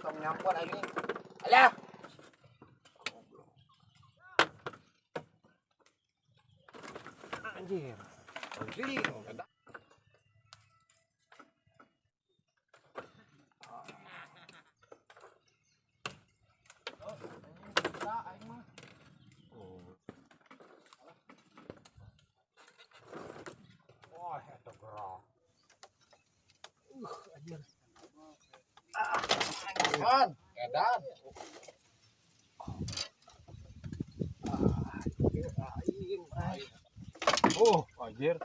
motong nyampur ini. Alah. Anjir. Anjir. Wah, itu gerah. Anjir. Anjir. Edan. Oh, anjir.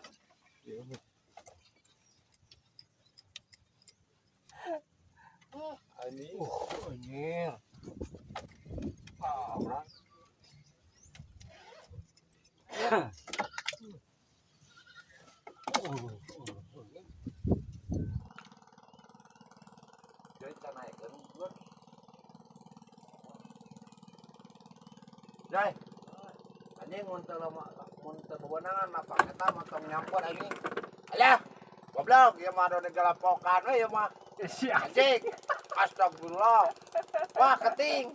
Anjir. Orang. Jadi kita naikkan buat. Jai. Anjing muntah bebenangan apa kita motong nyampur ini. Alah. Goblok, ya mah ada galapokan we ya mah. Si anjing. Astagfirullah. Wah, keting.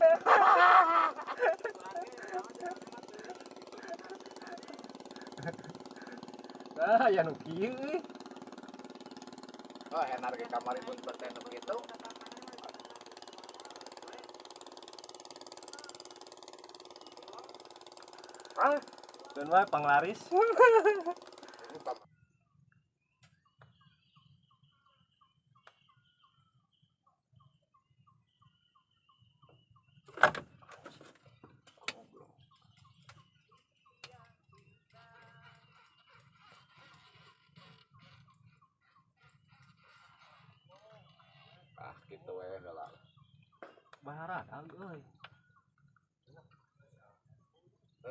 Ah, ya nu kieu euy. Oh, enak ke kamar ibu beten begitu. Ah, Keun wae panglaris. ah, gitu we heula. Baharan euy.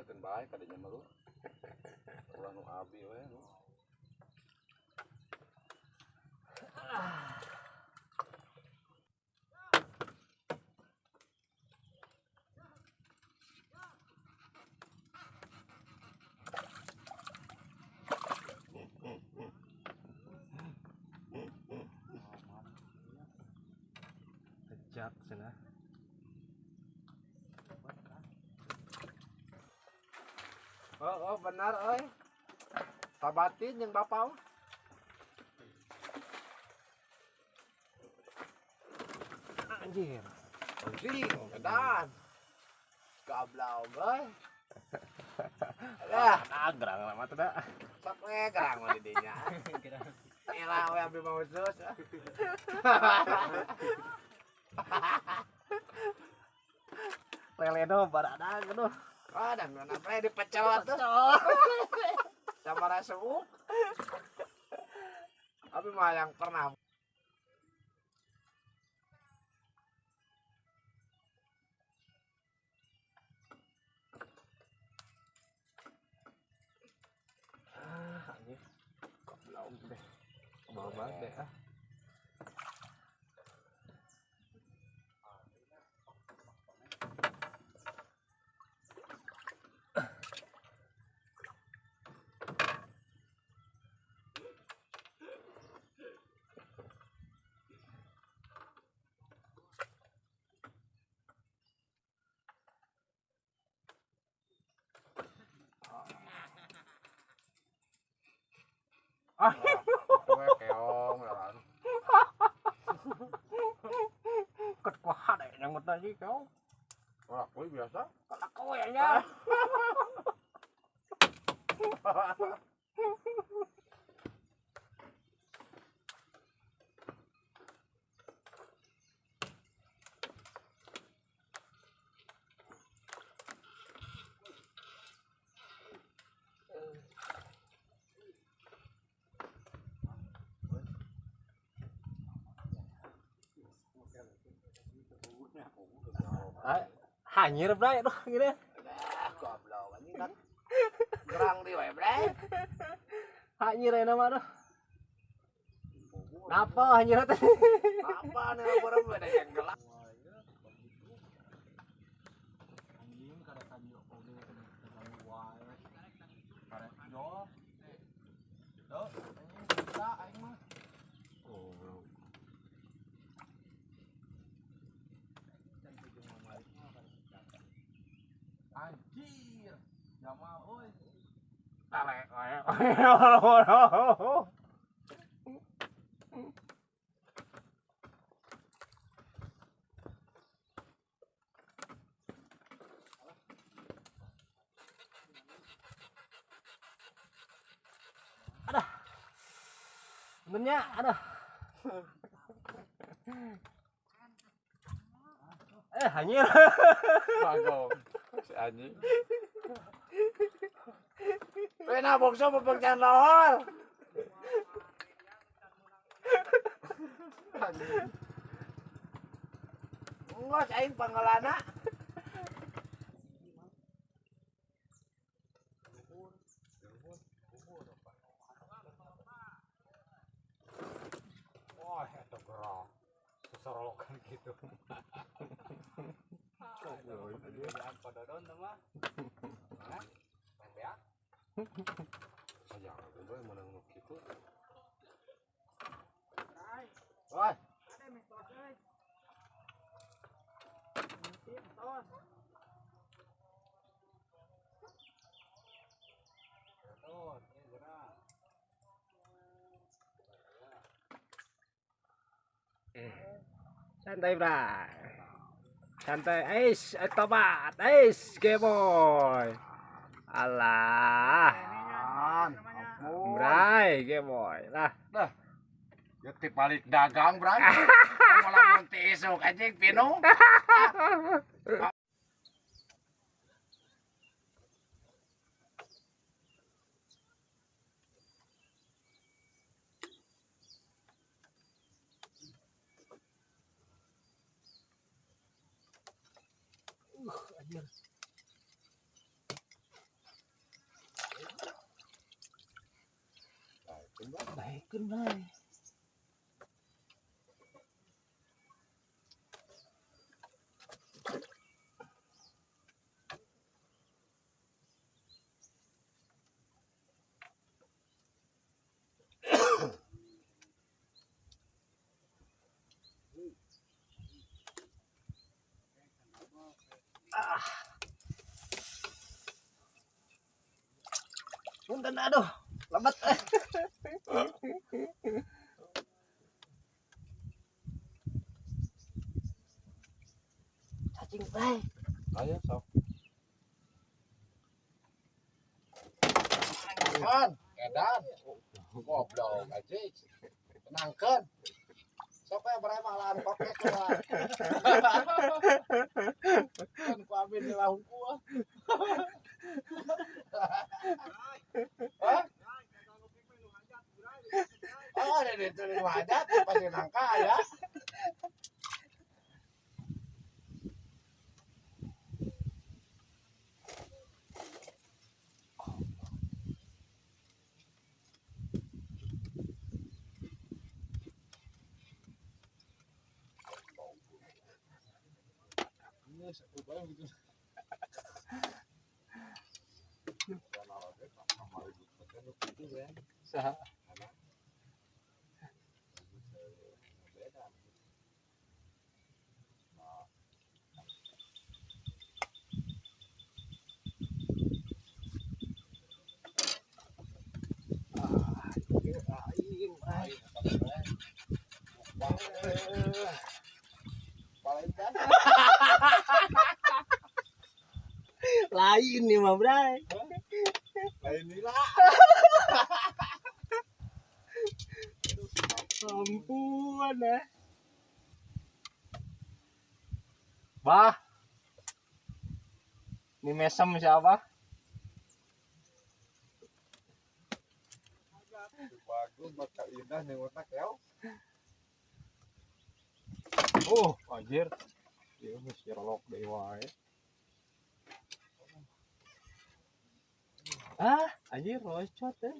Kan bae kadinya mah lu. Ulah nu abi we lu. Kejat cenah. Oh, benar euy. Sabatin jeung bapak. Anjir. Anjing, edan. Gablau euy. Alah, Agrang lama teh da. sok we gerang mah di dinya. Elah we abi mau sus. Lele do baradag aduh. Ah, dan mana pre dipecot tuh. Sama rasuk. Abi mah yang pernah Anjir. Goblok deh. Bau banget deh ah. we keong lawan. Ket kuat deh nyangkut lagi kau. Ora kuy biasa. Kalau kau ya. Hanyir bray aduh gini. Dah, goblok anjing kan. Gerang di we, bre. Hanyir ya nama aduh. Napa hanyir teh? Apa nih laporan beda yang gelap. Anjing kada kanjo oge kana wae. Karek jo. Tuh, anjing kita aing mah. Oh. Anjir. Jamal euy. Tarik wae. Benernya, aduh. Anjir. Bagong. Si anjing. Pena bokso pepegjan lohor. Enggak, aing panggalana. Wah, eta gerang. Seserolokan gitu. Jangan pododon mah. Hah? Main beak. Sayang gue menang nu kitu. Woi. Santai, Bray. Santai, ais, tobat, ais, Geboy. Alah, Ampun. Bray, Geboy. Lah, Geti balik dagang, Bray. Malah munti isuk anjing pinu. baikun, Bray. Punten, aduh, lambat. Cacing, Bray. Ayo sok. Kan, edan. Goblok anjing. Tenangkeun. Sok we Bray malahan kokek lah. Kan ku ambil di lahung gua. Hah? Oh, ada di tulis wajat pasti nangka ya. Ini satu bayang gitu. Saha? Lain nih mah, Bray. Lain nila. Ampun, Bah. Ini mesem siapa? Bagus bakal indah nih otak ya. Anjir. Ieu geus cirolok deui wae. Anjir rocot teh.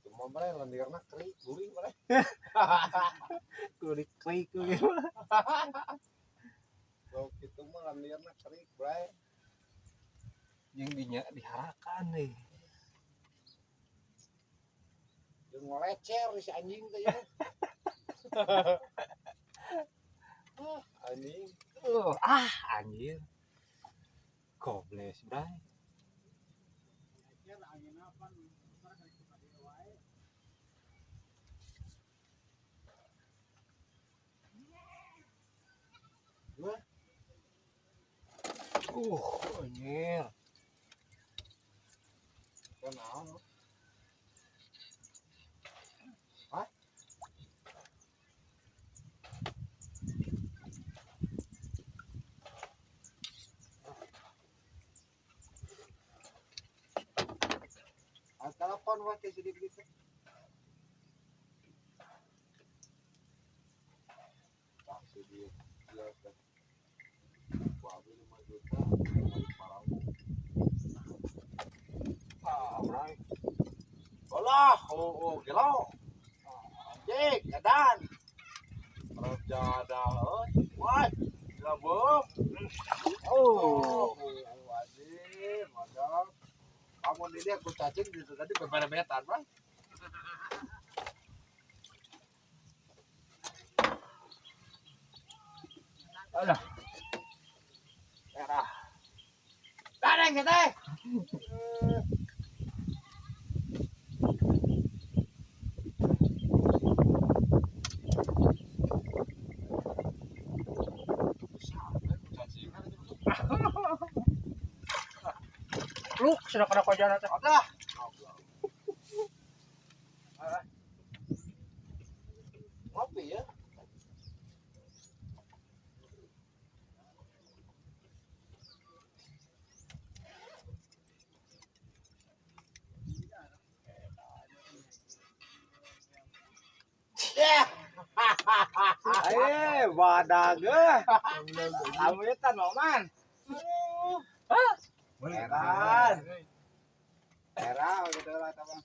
Itu mah bre landirna kering guring bre. Kurik krik gitu. Kalau kitu mah landirna kering bre. Yang diharakan nih. Jeung ngelecer si anjing teh ya. Anjing. Anjir. Gobles, bray. Anjir. Kenaon? Telepon wae teh sedikit. Pasti dia jelas kan. Babi 5 juta dari parau. Bray. Olah, gelo. Anjing, edan. Raja dah. Wah, gabung. Wajib, madam. Kamu ini aku cacing di tadi beberebetan, Bang. Alah. Merah. Tareng kita. Lu sudah kena kojana teh. Ada. Ngopi ya. Badag. Kamu itu Noman. Heran. Heran gitu lah teman.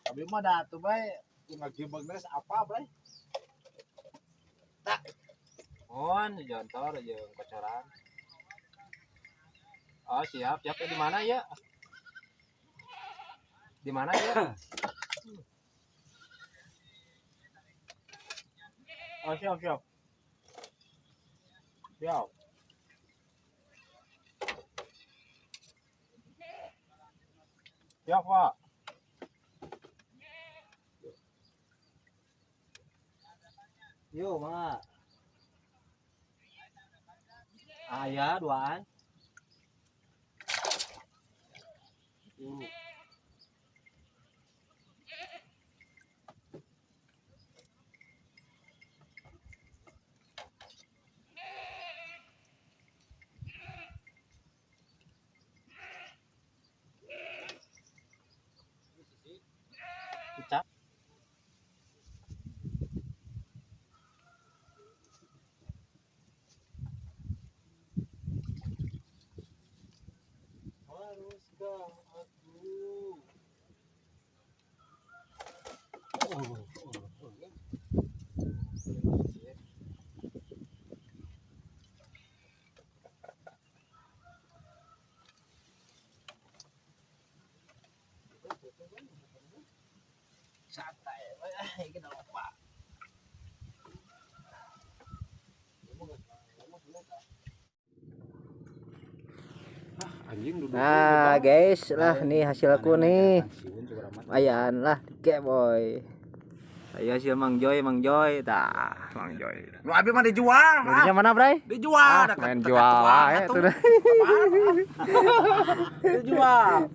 Tapi mah dah tuh bae ngaji benes apa bae? Mohon jontor aja kocoran. Oh siap, siap. Di mana ya? Di mana ya? Oh siap, siap. Siap. Siap, Pak. Yo, Mak. Ya, duaan. Kita. Haruskah aku? Santai, kita lupa. Anjing duduk. Nah guys lah nih hasil aku nih lumayan lah tiga boy. Ayo hasil Mang Joy dah Mang Joy. Lu abi mah dijual. Belinya mana Bray? Dijual. Main jual aja tuh. Dijual.